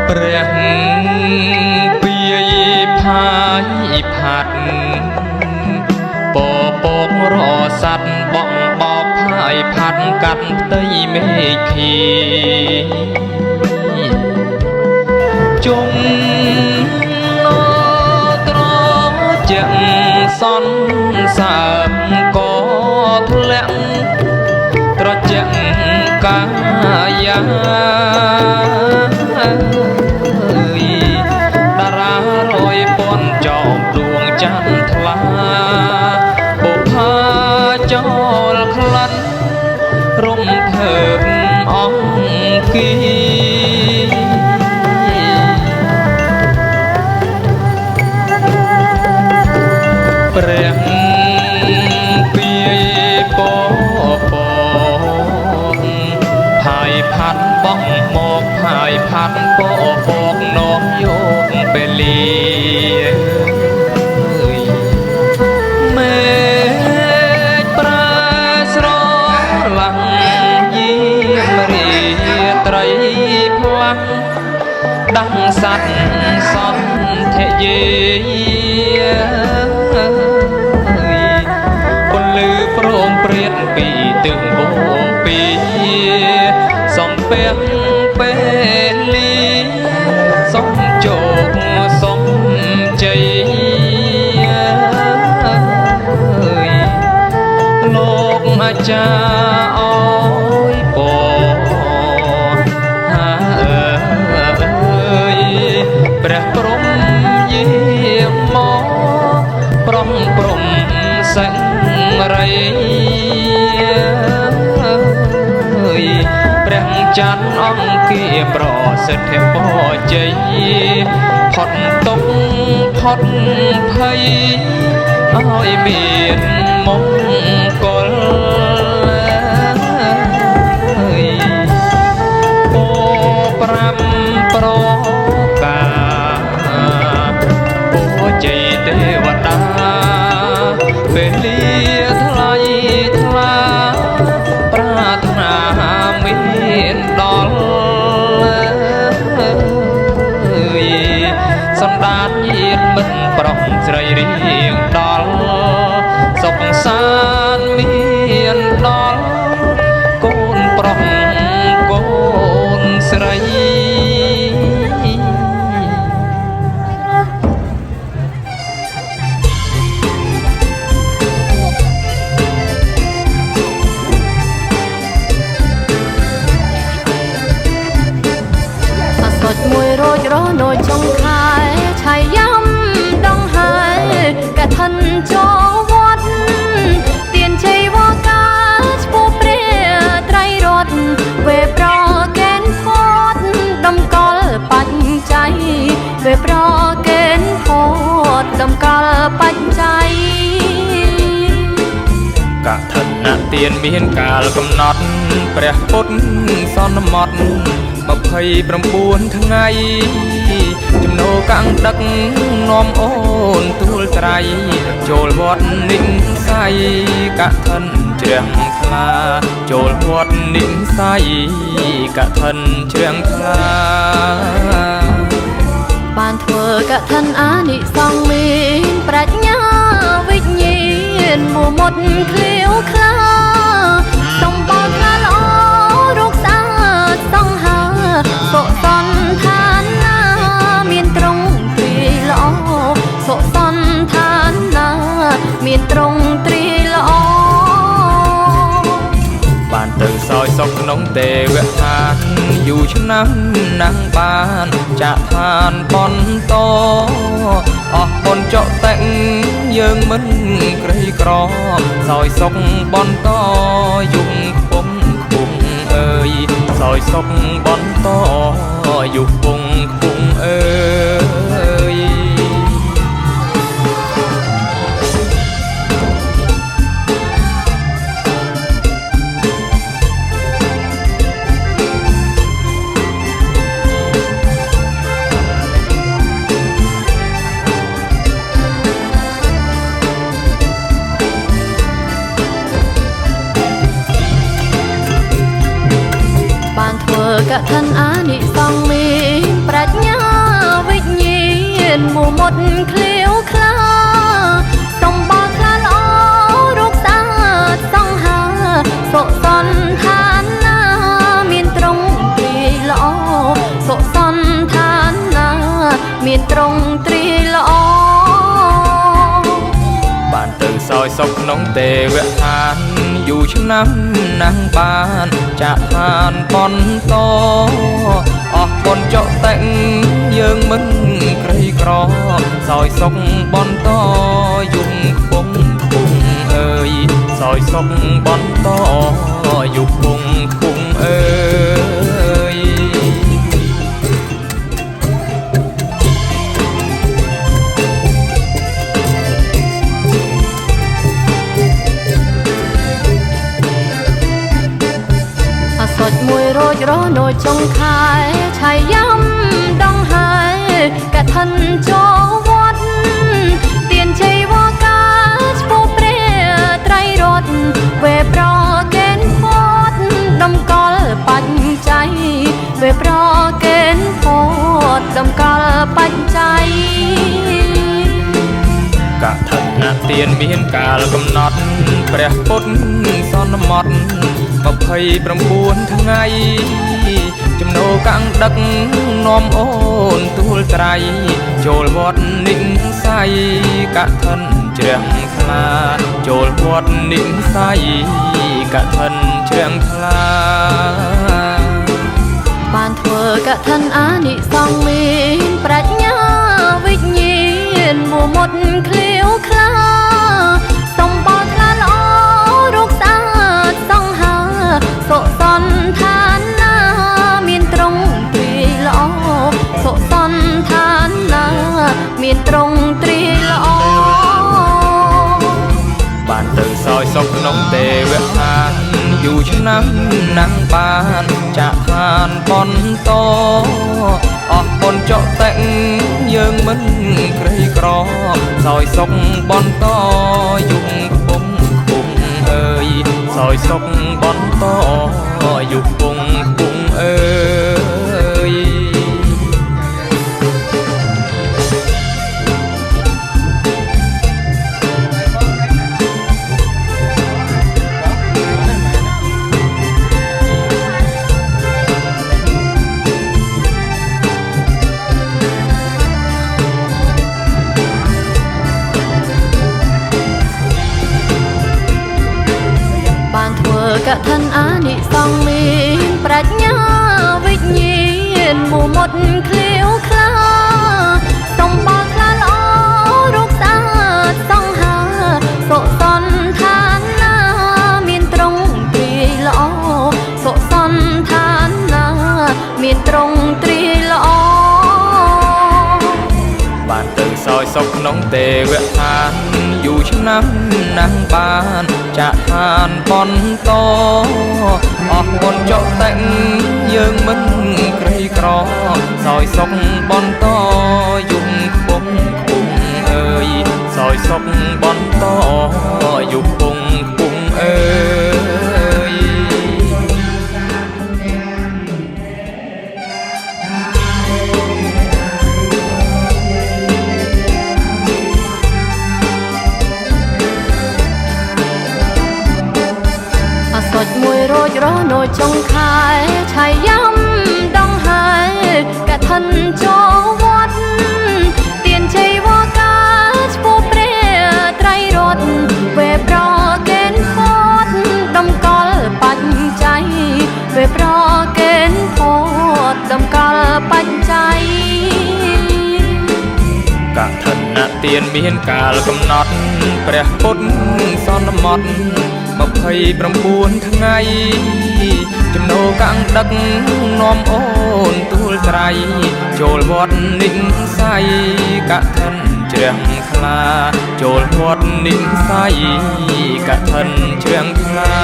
ព្រះពីផាយផាត់ពពករស័តបងបោកផាយផាត់កាត់ផ្ទៃមេឃីជុំណត្រជាងសន្សាមកធ្លាក់ត្រជាក់កាយាតារារយពន់ចោមដួងច័ន្ទថ្លាបុផាចោលក្លិនរំភើបអង្គីព្រះពីពពផាយផាត់បងមកផាយផាត់ពពកនាំយកពេលីមេប្រាស្រឡាំងយាមរីត្រីផ្លាំងដាំងសัตว์សន្ធយេពលឺព្រមព្រៀតពីទឹងបូពីសំពេងពេលលីសំជោគសំជ័យលោកអាចារ្យអើយពហាអើយព្រះព្រំយាមកប្រំព្រំសេងរីព្រះច័ន្ទអង្គាប្រសិទ្ធពរជ័យផុតទុក្ខផុតភ័យឲ្យមានមង្គលពោប្រាំប្រកាពោជ័យទេវតាពេលលាថ្លៃថ្លាប្រាថ្នាមានដល់សម្ដានញាតិមិត្តប្រុសស្រីរៀងដល់សុខសាន្តមានដល់កូនប្រុសកូនស្រីមួយរោចរនោចងខែឆៃយ៉ាំដងហើយកឋិនចូលវត្តទានជ័យវកាឈ្មោះព្រះត្រៃរតន៍វេប្រកេនផតដំកល់បច្ច័យវេប្រកេនផតដំកល់បច្ច័យកឋិនទានមានកាលកំណត់ព្រះពុទ្ធសន្មត29ថ្ងៃចំណូលកាំងដឹកនាំអូនទួលត្រៃចូលវត្តនិស័យកឋិនជ្រះថ្លាចូលវត្តនិស័យកឋិនជ្រះថ្លាបានធ្វើកឋិនអានិសង្ឃមានប្រាជ្ញាវិញ្ញាណមួមុតឃ្លាវខ្លាសំបោថ្លាល្អរកស្អាតសង្ហាសុសន្តានាមានត្រង់ត្រីល្អសុសន្តានាមានត្រង់ត្រីល្អបានទៅសោយសុខក្នុងទេវឋានយូរឆ្នាំណាំងបានចាក់ឋានបន្តអស់បុណ្យចុតិងយើងមិនក្រីក្រសោយសុខបន្តយំខ្ពង់ខ្ពង់អើយសោយសុខបន្តយុគពងខ្ពង់អើយកឋិនអានិសង្ឃមានប្រាជ្ញា មានត្រង់ត្រីល្អបានទៅសោយសុខក្នុងទេវឋានយូរឆ្នាំណាស់បានចាក់ឋានបន្តអស់បុណ្យចុតិងយើងមិនក្រីក្រសោយសុខបន្តយំខ្ពង់ខ្ពង់អើយសោយសុខបន្តយំខ្ពង់ខ្ពង់អើយសុចមួយរោចរនៅចុងខែឆាយយ៉ាំដងហើយកឋិនចូលវត្តទានជ័យវកាឈ្មោះព្រះត្រៃរតវេប្រកេនផតដំកល់បច្ច័យវេប្រកេនផតដំកល់បច្ច័យកឋិនទានមានកាលកំណត់ព្រះពុទ្ធសន្មត់29ថ្ងៃចំណូលកាំងដឹកនាំអូនទូលត្រៃចូលវត្តនិស័យកឋិនជ្រះថ្លាចូលវត្តនិស័យកឋិនជ្រះថ្លាបានធ្វើកឋិនអានិសង្ឃមានប្រាជ្ញាវិញ្ញាណមួមុតឃ្លាវខ្លាសំបល់ខ្លាល្អរូបស្អាតសង្ហាសុសន្តានណាមានត្រង់ត្រីល្អសុសន្តានណាមានត្រង់ត្រីល្អបានទៅសោយសុខក្នុងទេវឋានយូរឆ្នាំណាស់បានចាក់ឋានបន្តអស់បុណ្យចុតិងយើងមិនក្រីក្រសោយសុខបន្តយំខ្ពង់ខ្ពង់អើយសោយសុខបន្តយំខ្ពង់ខ្ពង់អើយកឋិនអានិសង្ឃមានប្រាជ្ញាវិញ្ញាណមួមុតឃ្លាវខ្លាសំបល់ខ្លាល្អរូបស្អាតសង្ហាសុសន្តានណាមានត្រង់ត្រីល្អសុសន្តានណាមានត្រង់ត្រីល្អបានទៅសោយសុខក្នុងទេវឋានយូរឆ្នាំណាស់បានចាក់ឋានបន្តអស់បុណ្យចុតិងយើងមិនក្រីក្រសោយសុខបន្តយំខ្ពង់ខ្ពង់អើយសោយសុខបន្តយំខ្ពង់ខ្ពង់អើយសុចមួយរោចរនៅចុងខែឆាយយ៉ាំដងហើយកឋិនចូលវត្តទានជ័យវកាឈ្មោះព្រះត្រៃរតវេប្រកេនផតដំកល់បច្ច័យវេប្រកេនផតដំកល់បច្ច័យកឋិនទានមានកាលកំណត់ព្រះពុទ្ធសន្មត់29ថ្ងៃចំណូលកាំងដឹកនាំអូនទូលត្រៃចូលវត្តនិស័យកឋិនជ្រះថ្លាចូលវត្តនិស័យកឋិនជ្រះថ្លា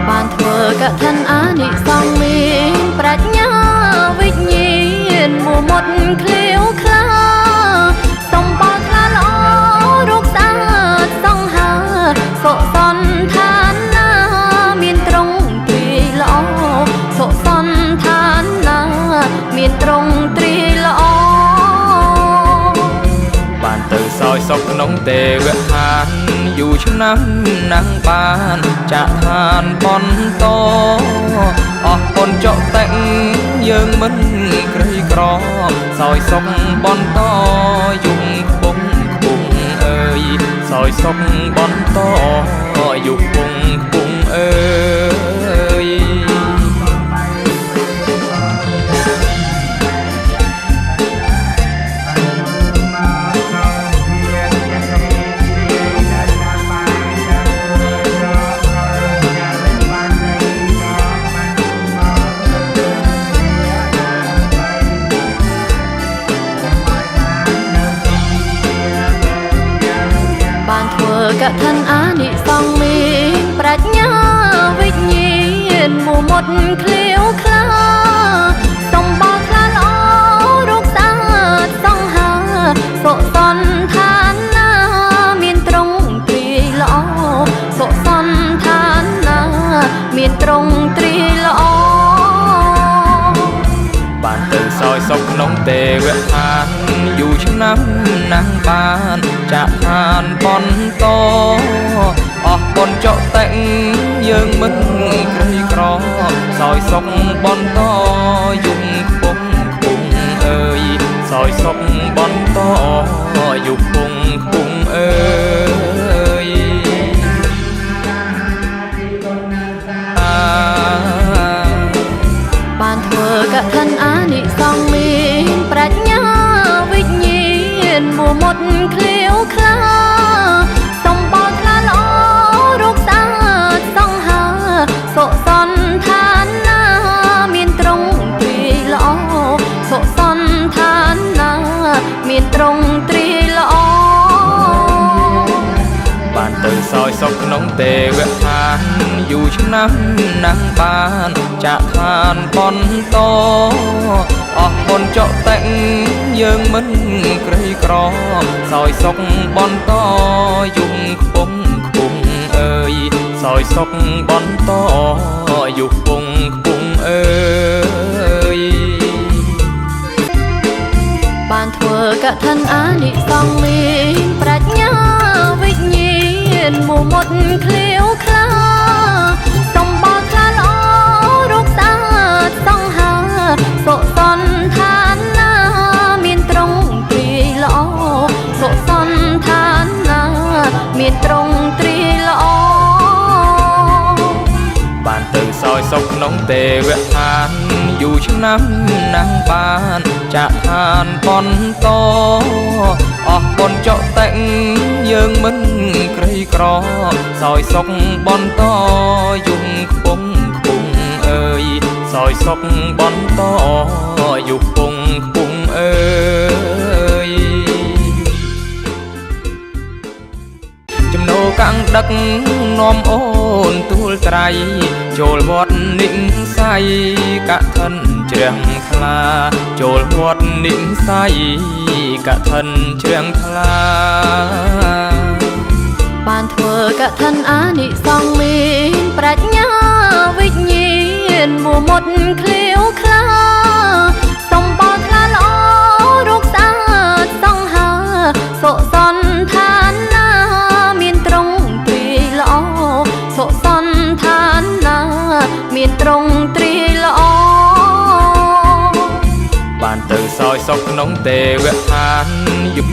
បានធ្វើកឋិនអានិសង្ឃមានប្រាជ្ញាវិញ្ញាណមួមុតឃ្លាវខ្លាសំបល់ខ្លាល្អរូបស្អាតសង្ហាសុសន្តានណាមានត្រង់ត្រីល្អសុសន្តានណាមានត្រង់ត្រីល្អបានទៅសោយសុខក្នុងទេវឋានយូរឆ្នាំណាស់បានចាក់ឋានបន្តអស់បុណ្យចុតិងយើងមិនក្រីក្រ សោយសុខបន្តយុគពងខ្ពងអើយសោយសុខបន្តយុគពងខ្ពងអើយបានធ្វើកឋិនអានិសង្សមានប្រាជ្ញាវិញ្ញាណមុមុតឃ្លាវខ្លាសំបល់ខ្លាល្អរូបស្អាតសង្ហាសុសន្តានណាមានត្រង់ត្រីល្អសុសន្តានណាមានត្រង់ត្រីល្អបានទៅសោយសុខក្នុងទេវឋានយូរឆ្នាំណាស់បានចាក់ឋានបន្តអស់បុណ្យចុតិងយើងមិនក្រីក្រសោយសុខបន្តយុគខ្ពងខ្ពងអើយសោយសុខបន្តយុគខ្ពងខ្ពងអើយបានធ្វើកឋិនអានិសង្សមានប្រាជ្ញាវិញ្ញាណមុមុតឃ្លាវខ្លាសំបល់ខ្លាល្អរូបស្អាតសង្ហាសុសន្តានណាមានត្រង់ត្រីល្អសុសន្តានណាមានត្រង់ត្រីល្អបានទៅសោយសុខក្នុងទេវឋានយូរឆ្នាំណាស់បានចាក់ឋានបន្តអស់បុណ្យចុតិងយើងមិនក្រីក្រសោយសុខបន្តយុគខ្ពងខ្ពងអើយសោយសុខបន្តយុគខ្ពងខ្ពងអើយបានធ្វើកឋិនអានិសង្សមានប្រាជ្ញាវិញ្ញាណមុមុតឃ្លាវខ្លាសំបល់ខ្លាល្អរូបស្អាតសង្ហាសុសន្តានណាមានត្រង់ត្រីល្អសុសន្តានណាមានត្រង់ត្រីល្អបានទៅសោយសុខក្នុងទេវឋានយូរឆ្នាំណាស់បានចាក់ឋានបន្តអស់បុណ្យចុតិងយើងមិនក្រីក្រសោយសុខបន្តយុគខ្ពងខ្ពងអើយសោយសុខបន្តយុគខ្ពងខ្ពងអើយចំណូលកាំងដឹកនាំអូនទូលត្រៃចូលវត្តនិស័យកឋិនជ្រះថ្លាចូលវត្តនិស័យកឋិនជ្រះថ្លាបានធ្វើកឋិនអានិសង្សមានប្រាជ្ញាវិញ្ញាណមុមុតឃ្លាវខ្លាសំបល់ខ្លាល្អរូបស្អាតសង្ហាសុសន្តានណាមានត្រង់ត្រីល្អសុសន្តានណាមានត្រង់ត្រីល្អបានទៅសោយសុខក្នុងទេវឋានយុគ